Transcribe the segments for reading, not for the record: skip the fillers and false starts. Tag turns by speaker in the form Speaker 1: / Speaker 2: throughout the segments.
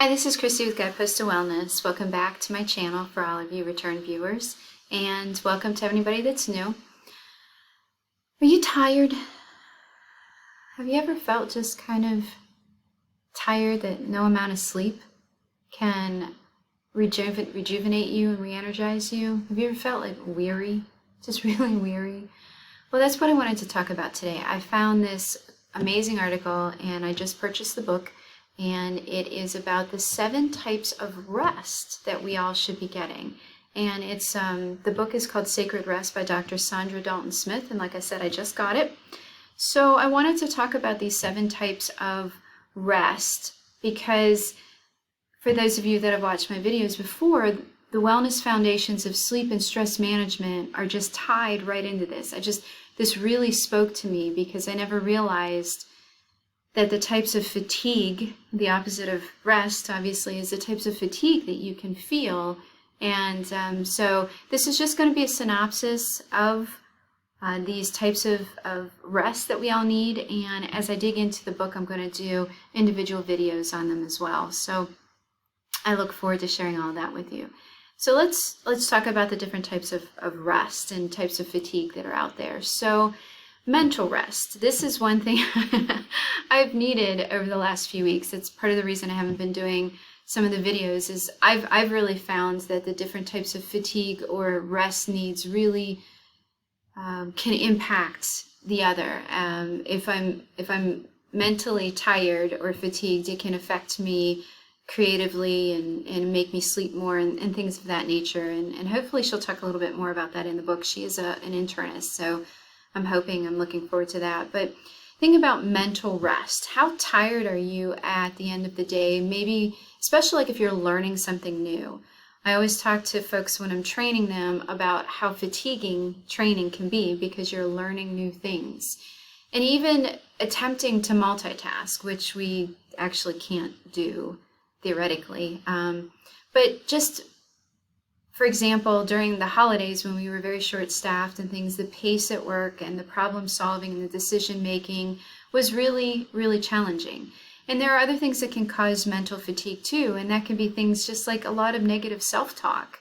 Speaker 1: Hi, this is Christy with Guidepost to Wellness. Welcome back to my channel for all of you return viewers, and welcome to anybody that's new. Are you tired? Have you ever felt just kind of tired that no amount of sleep can rejuvenate you and re-energize you? Have you ever felt like weary, just really weary? Well, that's what I wanted to talk about today. I found this amazing article and I just purchased the book. And it is about the 7 types of rest that we all should be getting. And it's the book is called Sacred Rest by Dr. Saundra Dalton-Smith. And like I said, I just got it. So I wanted to talk about these 7 types of rest because for those of you that have watched my videos before, the wellness foundations of sleep and stress management are just tied right into this. This really spoke to me because I never realized that the types of fatigue, the opposite of rest, obviously, is the types of fatigue that you can feel. And so this is just going to be a synopsis of these types of rest that we all need. And as I dig into the book, I'm going to do individual videos on them as well. So I look forward to sharing all of that with you. So let's talk about the different types of rest and types of fatigue that are out there. So mental rest. This is one thing I've needed over the last few weeks. It's part of the reason I haven't been doing some of the videos is I've really found that the different types of fatigue or rest needs really can impact the other. If I'm mentally tired or fatigued, it can affect me creatively and make me sleep more and things of that nature. And hopefully she'll talk a little bit more about that in the book. She is an internist, so I'm looking forward to that. But think about mental rest. How tired are you at the end of the day? Maybe, especially like if you're learning something new. I always talk to folks when I'm training them about how fatiguing training can be because you're learning new things. And even attempting to multitask, which we actually can't do theoretically. But just for example, during the holidays when we were very short-staffed and things, the pace at work and the problem solving and the decision making was really, really challenging. And there are other things that can cause mental fatigue too, and that can be things just like a lot of negative self-talk.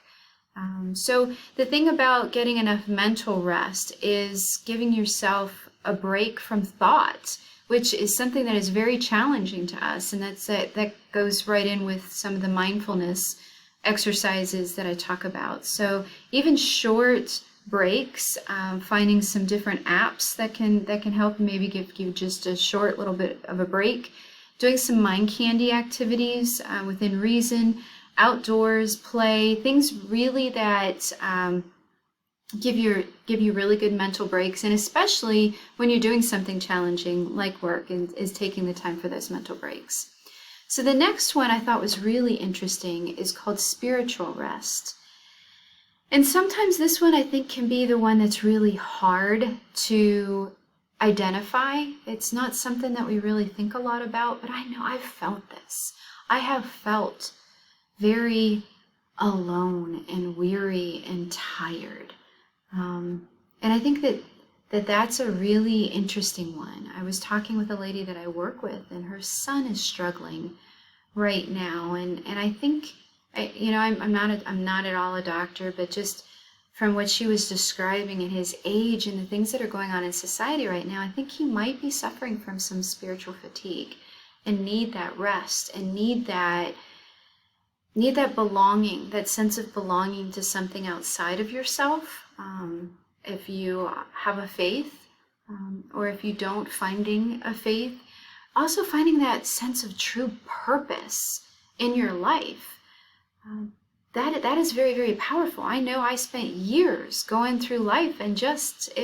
Speaker 1: So the thing about getting enough mental rest is giving yourself a break from thought, which is something that is very challenging to us, and that goes right in with some of the mindfulness exercises that I talk about. So even short breaks, finding some different apps that can help maybe give you just a short little bit of a break, doing some mind candy activities within reason, outdoors play, things really that give you really good mental breaks, and especially when you're doing something challenging like work, and is taking the time for those mental breaks. So the next one I thought was really interesting is called spiritual rest. And sometimes this one I think can be the one that's really hard to identify. It's not something that we really think a lot about, but I know I've felt this. I have felt very alone and weary and tired. And I think that's a really interesting one. I was talking with a lady that I work with, and her son is struggling right now, and I think I'm not at all a doctor, but just from what she was describing and his age and the things that are going on in society right now, I think he might be suffering from some spiritual fatigue and need that rest and need that belonging, that sense of belonging to something outside of yourself. If you have a faith, or if you don't, finding a faith, also finding that sense of true purpose in your life. That is very, very powerful. I know I spent years going through life and I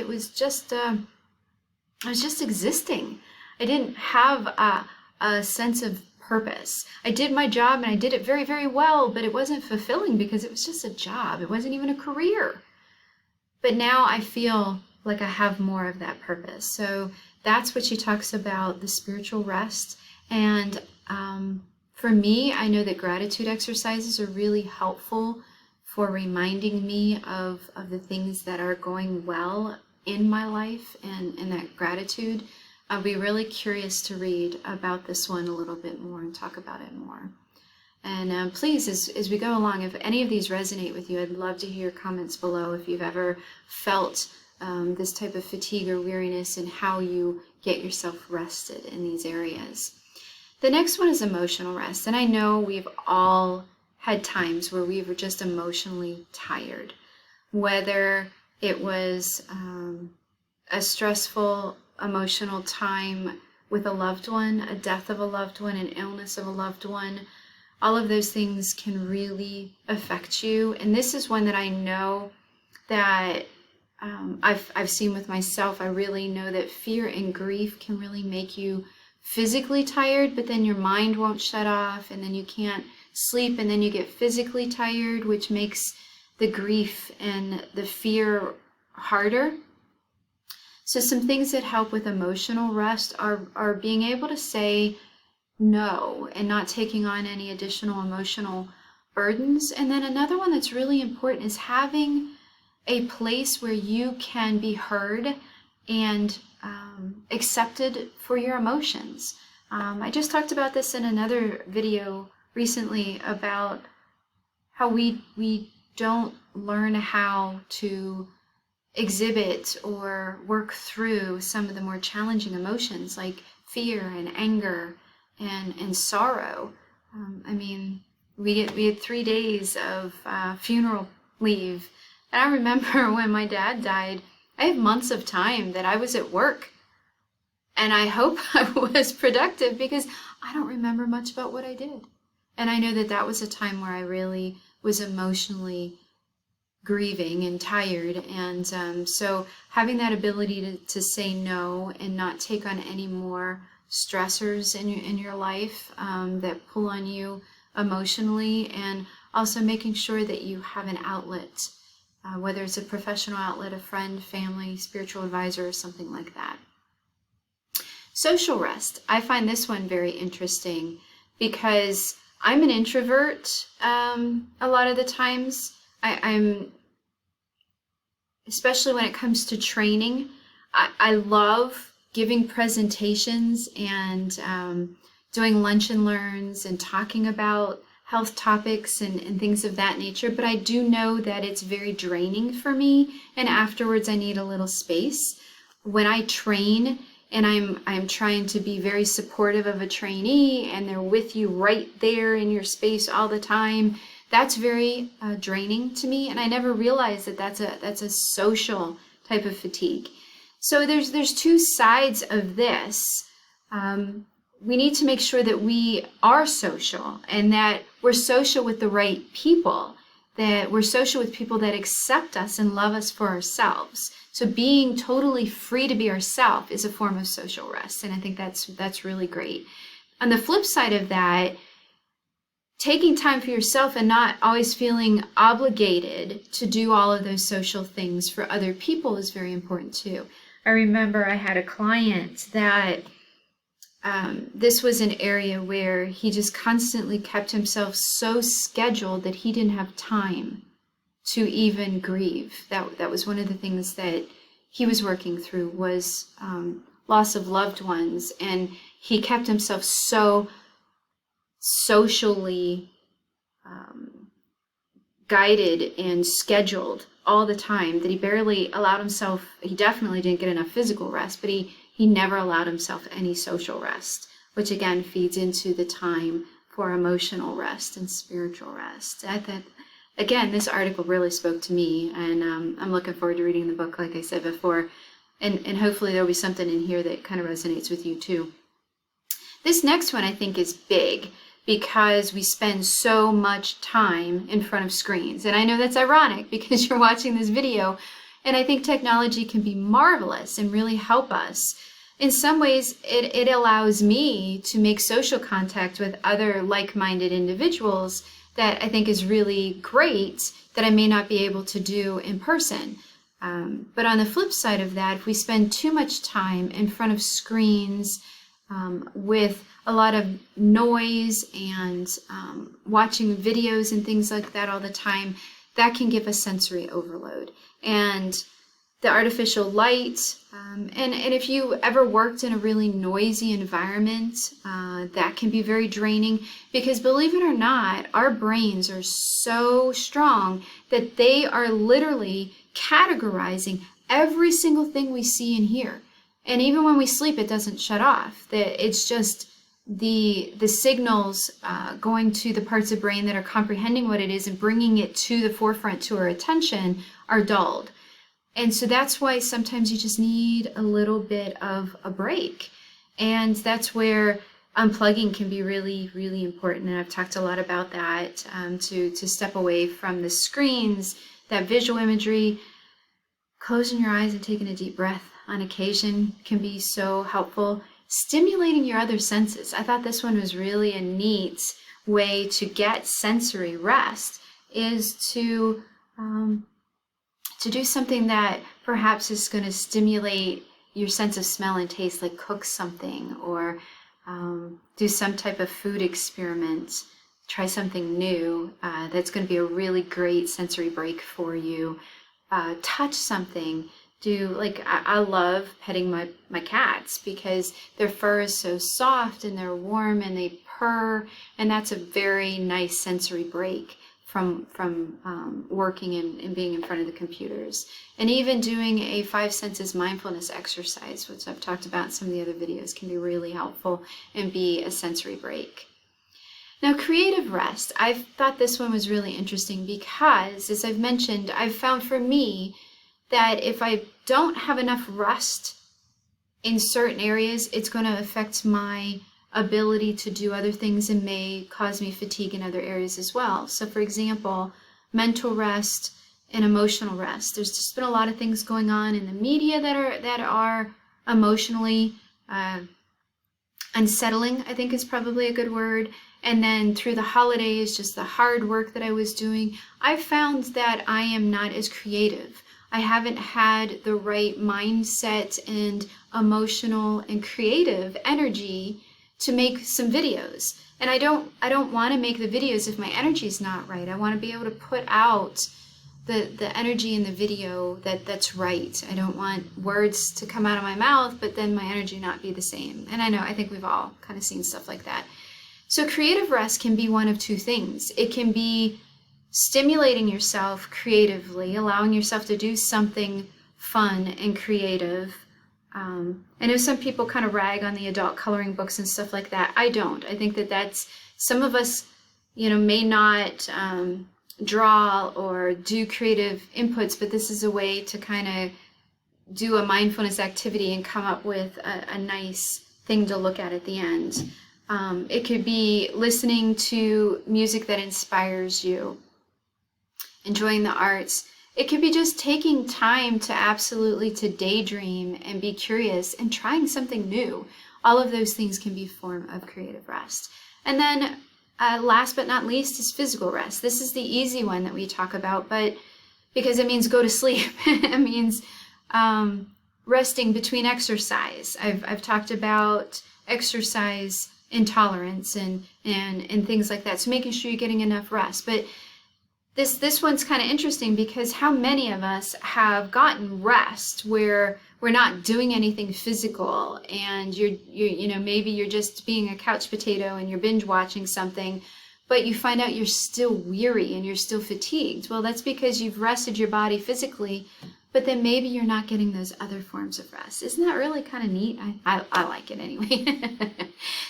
Speaker 1: was just existing. I didn't have a sense of purpose. I did my job and I did it very, very well, but it wasn't fulfilling because it was just a job. It wasn't even a career. But now I feel like I have more of that purpose. So that's what she talks about, the spiritual rest. And for me, I know that gratitude exercises are really helpful for reminding me of the things that are going well in my life and that gratitude. I'll be really curious to read about this one a little bit more and talk about it more. And please, as we go along, if any of these resonate with you, I'd love to hear your comments below if you've ever felt this type of fatigue or weariness and how you get yourself rested in these areas. The next one is emotional rest. And I know we've all had times where we were just emotionally tired, whether it was a stressful emotional time with a loved one, a death of a loved one, an illness of a loved one. All of those things can really affect you. And this is one that I know that I've seen with myself. I really know that fear and grief can really make you physically tired, but then your mind won't shut off, and then you can't sleep, and then you get physically tired, which makes the grief and the fear harder. So some things that help with emotional rest are being able to say no and not taking on any additional emotional burdens. And then another one that's really important is having a place where you can be heard and accepted for your emotions. I just talked about this in another video recently about how we don't learn how to exhibit or work through some of the more challenging emotions like fear and anger and sorrow. I mean, we had 3 days of funeral leave. And I remember when my dad died, I had months of time that I was at work. And I hope I was productive because I don't remember much about what I did. And I know that that was a time where I really was emotionally grieving and tired. And so having that ability to say no and not take on any more stressors in your life that pull on you emotionally, and also making sure that you have an outlet, whether it's a professional outlet, a friend, family, spiritual advisor, or something like that. Social rest. I find this one very interesting because I'm an introvert a lot of the times. I'm, especially when it comes to training, I love giving presentations and doing lunch and learns and talking about health topics and things of that nature. But I do know that it's very draining for me, and afterwards I need a little space. When I train and I'm trying to be very supportive of a trainee and they're with you right there in your space all the time, that's very draining to me, and I never realized that that's a social type of fatigue. So there's two sides of this. We need to make sure that we are social and that we're social with the right people, that we're social with people that accept us and love us for ourselves. So being totally free to be ourselves is a form of social rest, and I think that's really great. On the flip side of that, taking time for yourself and not always feeling obligated to do all of those social things for other people is very important too. I remember I had a client that this was an area where he just constantly kept himself so scheduled that he didn't have time to even grieve. That was one of the things that he was working through, was loss of loved ones, and he kept himself so socially guided and scheduled all the time that he barely allowed himself, he definitely didn't get enough physical rest, but he never allowed himself any social rest, which again feeds into the time for emotional rest and spiritual rest. I thought, again, this article really spoke to me, and I'm looking forward to reading the book, like I said before, and hopefully there'll be something in here that kind of resonates with you too. This next one I think is big because we spend so much time in front of screens. And I know that's ironic because you're watching this video, and I think technology can be marvelous and really help us. In some ways, it allows me to make social contact with other like-minded individuals that I think is really great that I may not be able to do in person. But on the flip side of that, if we spend too much time in front of screens with a lot of noise and watching videos and things like that all the time, that can give us sensory overload. And the artificial light, and if you ever worked in a really noisy environment, that can be very draining, because believe it or not, our brains are so strong that they are literally categorizing every single thing we see and hear. And even when we sleep, it doesn't shut off. It's just the signals going to the parts of brain that are comprehending what it is and bringing it to the forefront to our attention are dulled. And so that's why sometimes you just need a little bit of a break. And that's where unplugging can be really, really important. And I've talked a lot about that, to step away from the screens, that visual imagery. Closing your eyes and taking a deep breath on occasion can be so helpful. Stimulating your other senses. I thought this one was really a neat way to get sensory rest, is to do something that perhaps is going to stimulate your sense of smell and taste, like cook something, or do some type of food experiment, try something new that's going to be a really great sensory break for you. Touch something. I love petting my cats because their fur is so soft and they're warm and they purr, and that's a very nice sensory break from working and being in front of the computers. And even doing a 5 senses mindfulness exercise, which I've talked about in some of the other videos, can be really helpful and be a sensory break. Now, creative rest. I thought this one was really interesting because, as I've mentioned, I've found for me that if I don't have enough rest in certain areas, it's going to affect my ability to do other things and may cause me fatigue in other areas as well. So, for example, mental rest and emotional rest. There's just been a lot of things going on in the media that are emotionally unsettling, I think is probably a good word. And then through the holidays, just the hard work that I was doing, I found that I am not as creative. I haven't had the right mindset and emotional and creative energy to make some videos. And I don't want to make the videos if my energy is not right. I want to be able to put out the energy in the video that's right. I don't want words to come out of my mouth, but then my energy not be the same. And I think we've all kind of seen stuff like that. So creative rest can be one of two things. It can be stimulating yourself creatively, allowing yourself to do something fun and creative. I know some people kind of rag on the adult coloring books and stuff like that. I don't. I think that's some of us, may not draw or do creative inputs, but this is a way to kind of do a mindfulness activity and come up with a nice thing to look at the end. It could be listening to music that inspires you, enjoying the arts. It could be just taking time to daydream and be curious and trying something new. All of those things can be a form of creative rest. And then last but not least is physical rest. This is the easy one that we talk about, but because it means go to sleep. It means resting between exercise. I've talked about exercise intolerance and things like that. So making sure you're getting enough rest. But this one's kind of interesting because how many of us have gotten rest where we're not doing anything physical, and maybe you're just being a couch potato and you're binge watching something, but you find out you're still weary and you're still fatigued. Well, that's because you've rested your body physically, but then maybe you're not getting those other forms of rest. Isn't that really kind of neat? I like it anyway.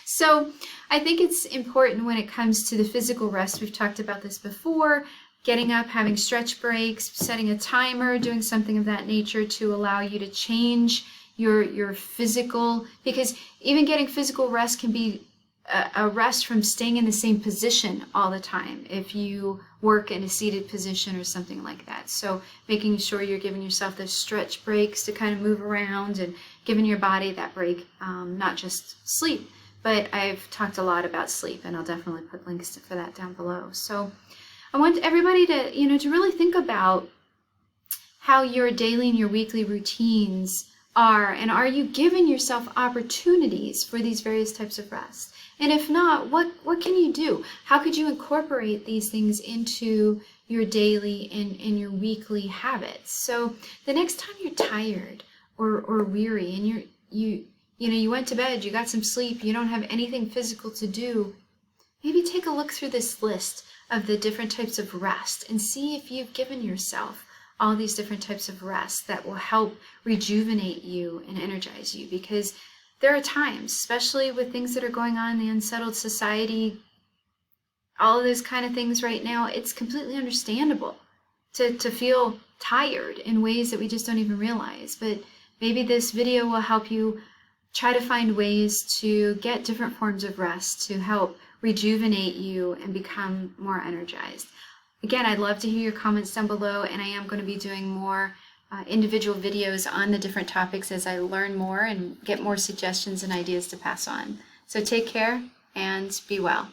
Speaker 1: So I think it's important when it comes to the physical rest. We've talked about this before. Getting up, having stretch breaks, setting a timer, doing something of that nature to allow you to change your physical, because even getting physical rest can be a rest from staying in the same position all the time if you work in a seated position or something like that. So making sure you're giving yourself those stretch breaks to kind of move around and giving your body that break, not just sleep. But I've talked a lot about sleep, and I'll definitely put links for that down below. So I want everybody to, to really think about how your daily and your weekly routines are, and are you giving yourself opportunities for these various types of rest? And if not, what can you do? How could you incorporate these things into your daily and your weekly habits. So the next time you're tired or weary and you went to bed, you got some sleep, you don't have anything physical to do, maybe take a look through this list of the different types of rest and see if you've given yourself all these different types of rest that will help rejuvenate you and energize you. Because there are times, especially with things that are going on in the unsettled society, all of those kind of things right now, it's completely understandable to feel tired in ways that we just don't even realize. But maybe this video will help you try to find ways to get different forms of rest to help rejuvenate you and become more energized. Again, I'd love to hear your comments down below, and I am going to be doing more individual videos on the different topics as I learn more and get more suggestions and ideas to pass on. So take care and be well.